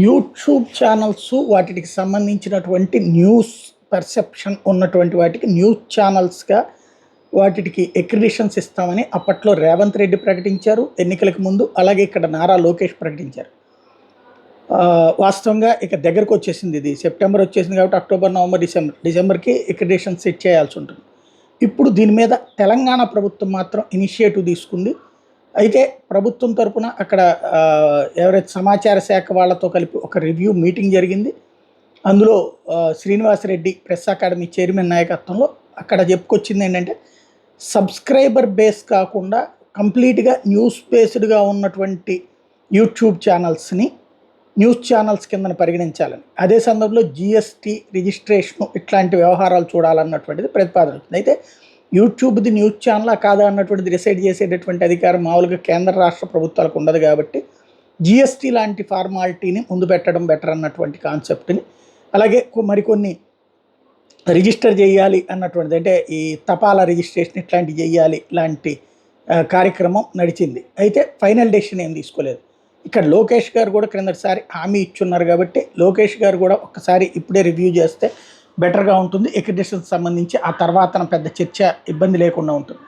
YouTube channels వాటికి సంబంధించినటువంటి news perception ఉన్నటువంటి వాటికి న్యూస్ ఛానల్స్గా వాటికి ఎక్రిడిషన్స్ ఇస్తామని అప్పట్లో రేవంత్ రెడ్డి ప్రకటించారు ఎన్నికలకు ముందు. అలాగే ఇక్కడ నారా లోకేష్ ప్రకటించారు. వాస్తవంగా ఇక దగ్గరకు వచ్చేసింది, ఇది సెప్టెంబర్ వచ్చేసింది కాబట్టి అక్టోబర్, నవంబర్, డిసెంబర్కి ఎక్రిడిషన్ సెట్ చేయాల్సి ఉంటుంది. ఇప్పుడు దీని మీద తెలంగాణ ప్రభుత్వం మాత్రం ఇనిషియేటివ్ తీసుకుంది. అయితే ప్రభుత్వం తరపున అక్కడ ఎవరైతే సమాచార శాఖ వాళ్ళతో కలిపి ఒక రివ్యూ మీటింగ్ జరిగింది. అందులో శ్రీనివాసరెడ్డి ప్రెస్ అకాడమీ చైర్మన్ నాయకత్వంలో అక్కడ చెప్పుకొచ్చింది ఏంటంటే, సబ్స్క్రైబర్ బేస్ కాకుండా కంప్లీట్గా న్యూస్ బేస్డ్గా ఉన్నటువంటి యూట్యూబ్ ఛానల్స్ని న్యూస్ ఛానల్స్ కింద పరిగణించాలని, అదే సందర్భంలో జిఎస్టీ రిజిస్ట్రేషను ఇట్లాంటి వ్యవహారాలు చూడాలన్నటువంటిది ప్రతిపాదన వచ్చింది. అయితే యూట్యూబ్ది న్యూస్ ఛానల్ కాదా అన్నటువంటిది డిసైడ్ చేసేటటువంటి అధికారం మామూలుగా కేంద్ర రాష్ట్ర ప్రభుత్వాలకు ఉండదు కాబట్టి జిఎస్టీ లాంటి ఫార్మాలిటీని ముందు పెట్టడం బెటర్ అన్నటువంటి కాన్సెప్ట్ని, అలాగే మరికొన్ని రిజిస్టర్ చేయాలి అన్నటువంటిది, అంటే ఈ తపాలా రిజిస్ట్రేషన్ ఇట్లాంటివి చేయాలి లాంటి కార్యక్రమం నడిచింది. అయితే ఫైనల్ డెసిషన్ ఏం తీసుకోలేదు. ఇక్కడ లోకేష్ గారు కూడా క్రిందటిసారి హామీ ఇచ్చున్నారు కాబట్టి లోకేష్ గారు కూడా ఒక్కసారి ఇప్పుడే రివ్యూ చేస్తే బెటర్గా ఉంటుంది. ఎక్రిడిషన్కి సంబంధించి ఆ తర్వాత పెద్ద చర్చ ఇబ్బంది లేకుండా ఉంటుంది.